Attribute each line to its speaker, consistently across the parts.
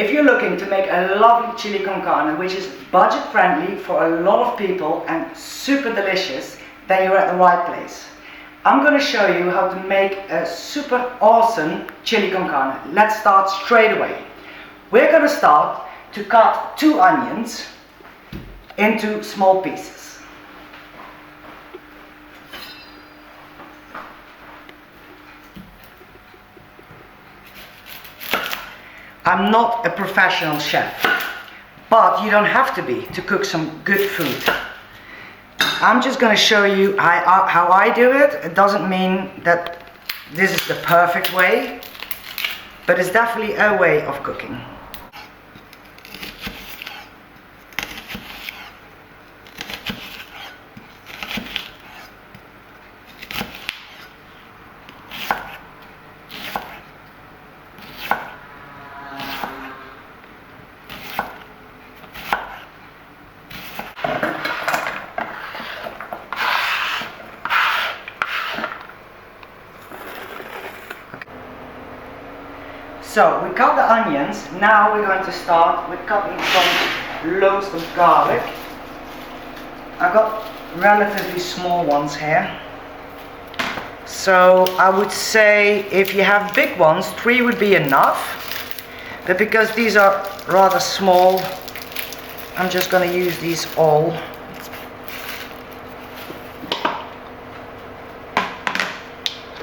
Speaker 1: If you're looking to make a lovely chili con carne, which is budget friendly for a lot of people and super delicious, then you're at the right place. I'm going to show you how to make a super awesome chili con carne. Let's start straight away. We're going to start to cut 2 onions into small pieces. I'm not a professional chef, but you don't have to be to cook some good food. I'm just going to show you how I do it. It doesn't mean that this is the perfect way, but it's definitely a way of cooking. So we cut the onions. Now we're going to start with cutting some loaves of garlic. I've got relatively small ones here. So I would say if you have big ones, 3 would be enough. But because these are rather small, I'm just going to use these all.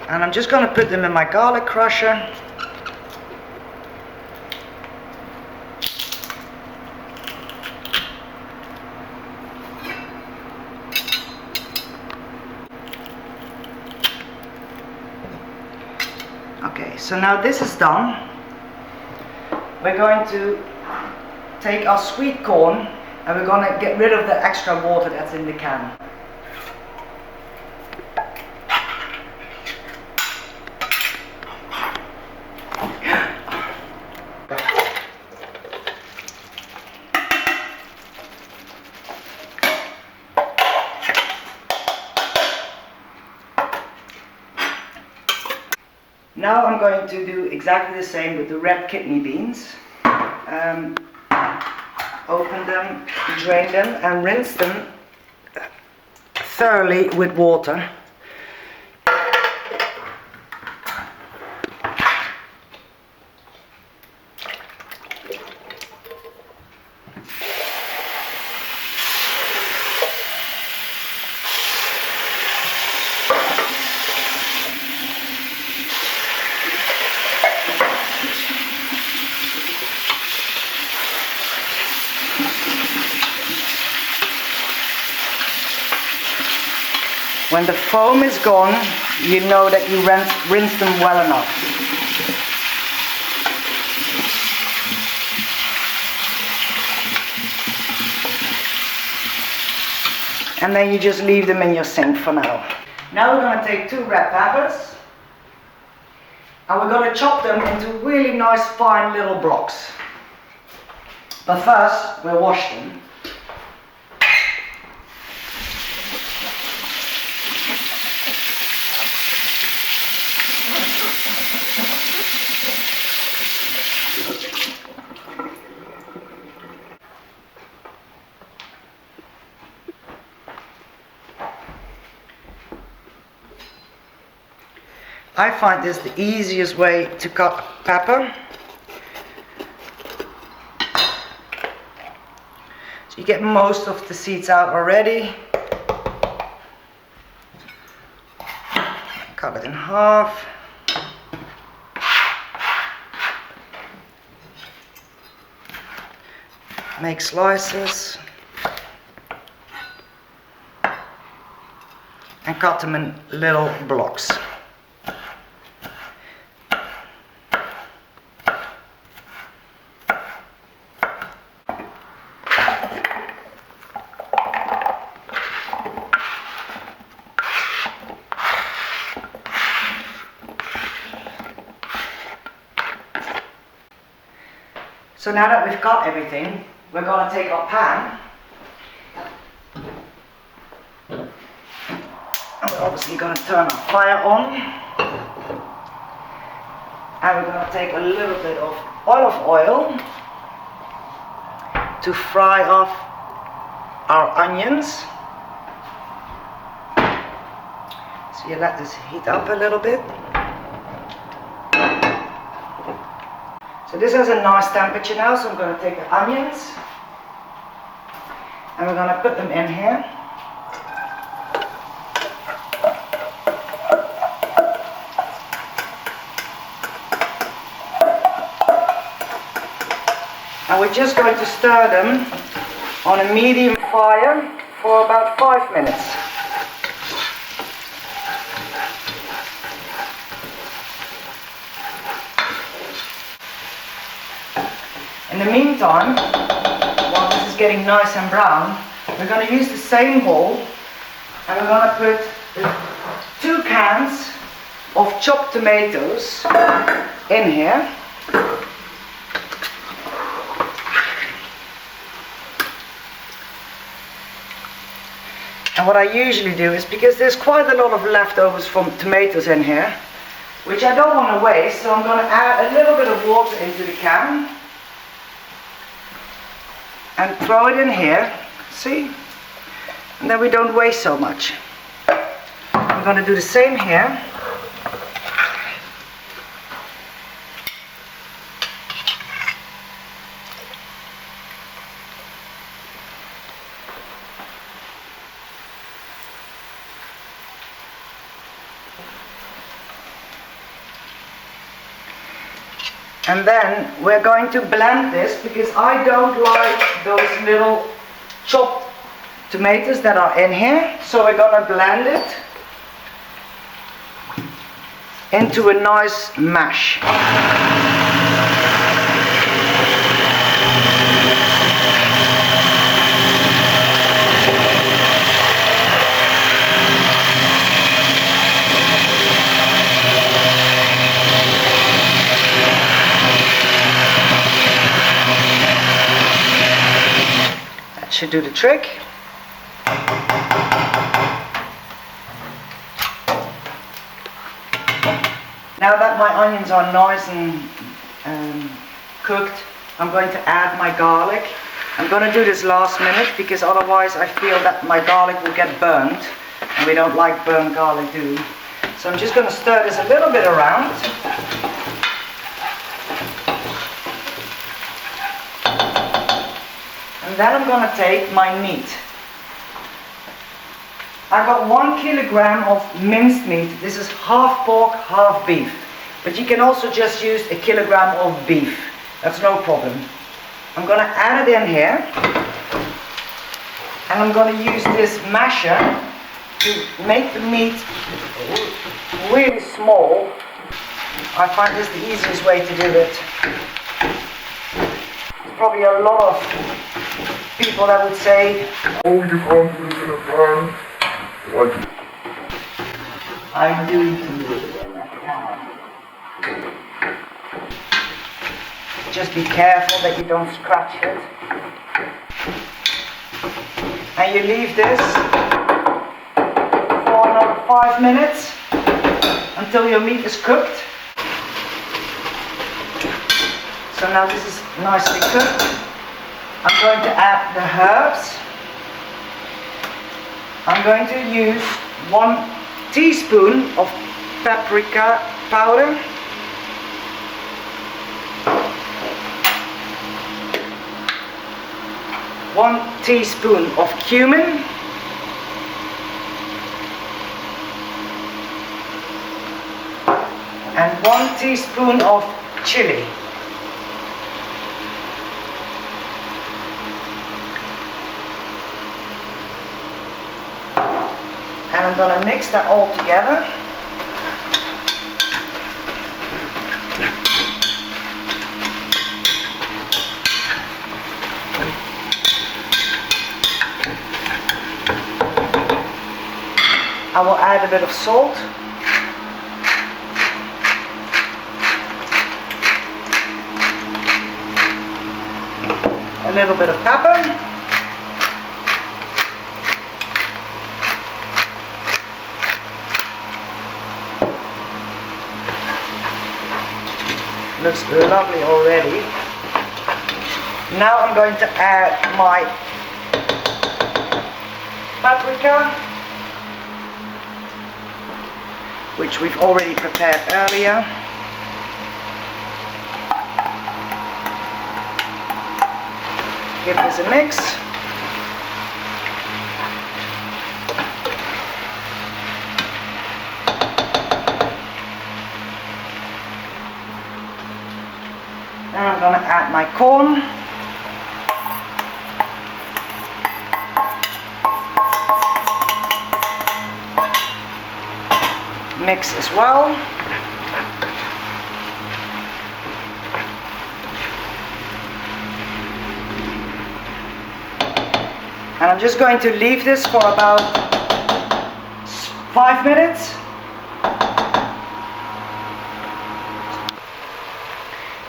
Speaker 1: And I'm just going to put them in my garlic crusher. Okay, so now this is done. We're going to take our sweet corn and we're going to get rid of the extra water that's in the can. Now I'm going to do exactly the same with the red kidney beans. Open them, drain them and rinse them thoroughly with water. When the foam is gone, you know that you rinse them well enough. And then you just leave them in your sink for now. Now we're going to take 2 red peppers and we're going to chop them into really nice fine little blocks. But first we'll wash them. I find this the easiest way to cut pepper. So you get most of the seeds out already. Cut it in half. Make slices. And cut them in little blocks. So now that we've got everything, we're going to take our pan. And we're obviously going to turn our fire on. And we're going to take a little bit of olive oil. to fry off our onions. So you let this heat up a little bit. So this has a nice temperature now, so I'm going to take the onions and we're going to put them in here. And we're just going to stir them on a medium fire for about 5 minutes. In the meantime, while this is getting nice and brown, we're going to use the same bowl and we're going to put 2 cans of chopped tomatoes in here. And what I usually do is, because there's quite a lot of leftovers from tomatoes in here, which I don't want to waste, so I'm going to add a little bit of water into the can and throw it in here, see? And then we don't waste so much. I'm going to do the same here. And then we're going to blend this, because I don't like those little chopped tomatoes that are in here. So we're going to blend it into a nice mash. Should do the trick. Now that my onions are nice and cooked, I'm going to add my garlic. I'm going to do this last minute, because otherwise I feel that my garlic will get burnt, and we don't like burnt garlic, do we? So I'm just going to stir this a little bit around. And then I'm going to take my meat. I got 1 kilogram of minced meat. This is half pork, half beef. But you can also just use a kilogram of beef. That's no problem. I'm going to add it in here. And I'm going to use this masher to make the meat really small. I find this the easiest way to do it. There's probably a lot of people that would say, oh, you can't do it in a pan. I do you can do it in a pan. Just be careful that you don't scratch it. And you leave this for another 5 minutes until your meat is cooked. So now this is nicely cooked. I'm going to add the herbs. I'm going to use 1 teaspoon of paprika powder. One teaspoon of cumin. And 1 teaspoon of chilli. And I'm going to mix that all together. I will add a bit of salt. A little bit of pepper. Looks lovely already. Now I'm going to add my paprika, which we've already prepared earlier. Give this a mix. Now I'm going to add my corn. Mix as well. And I'm just going to leave this for about 5 minutes.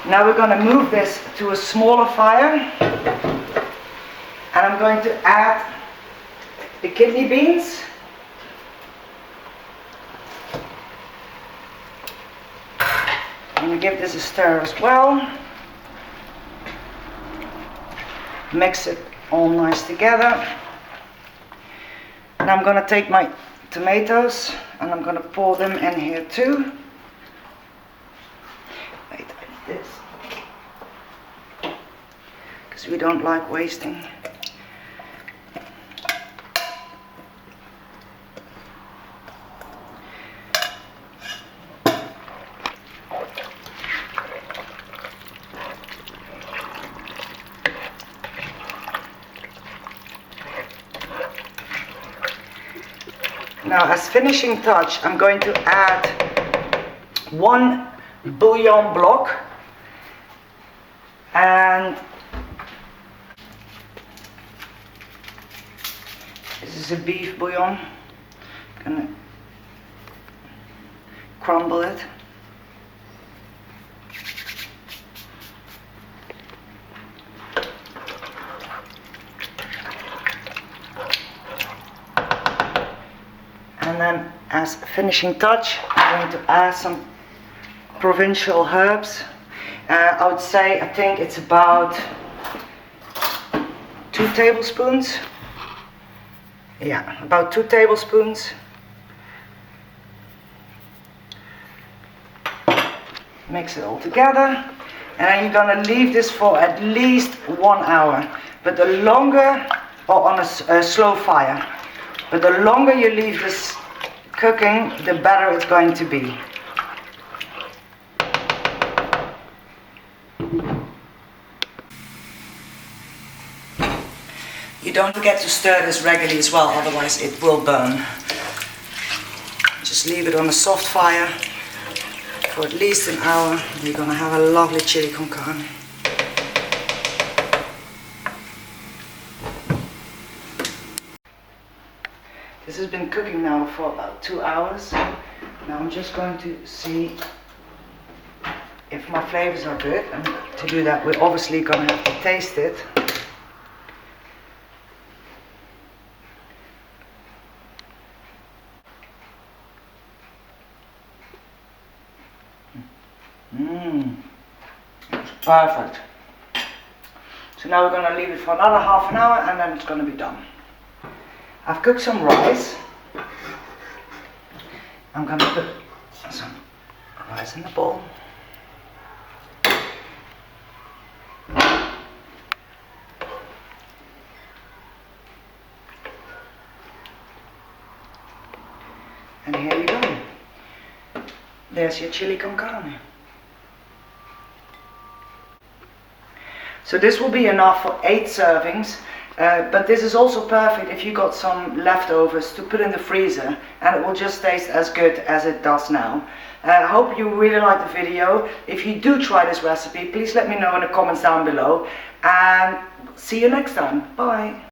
Speaker 1: Now we're going to move this to a smaller fire, and I'm going to add the kidney beans. I'm going to give this a stir as well. Mix it all nice together. And I'm going to take my tomatoes and I'm going to pour them in here too. Wait, this, because we don't like wasting. Now, as finishing touch, I'm going to add 1 bouillon block, and this is a beef bouillon. I'm gonna crumble it. And then as a finishing touch, I'm going to add some provincial herbs. I would say, I think it's about 2 tablespoons. Yeah, about 2 tablespoons. Mix it all together. And then you're going to leave this for at least 1 hour. But the longer, or on a slow fire. But the longer you leave this cooking, the better it's going to be. You don't forget to stir this regularly as well, otherwise it will burn. Just leave it on a soft fire for at least an hour. You're going to have a lovely chili con carne. This has been cooking now for about 2 hours. Now I'm just going to see if my flavors are good, and to do that we're obviously going to have to taste it. It's perfect. So now we're going to leave it for another half an hour and then it's going to be done. I've cooked some rice. I'm going to put some rice in the bowl. And here you go. There's your chili con carne. So this will be enough for 8 servings. But this is also perfect if you got some leftovers to put in the freezer, and it will just taste as good as it does now. I hope you really liked the video. If you do try this recipe, please let me know in the comments down below, and see you next time. Bye!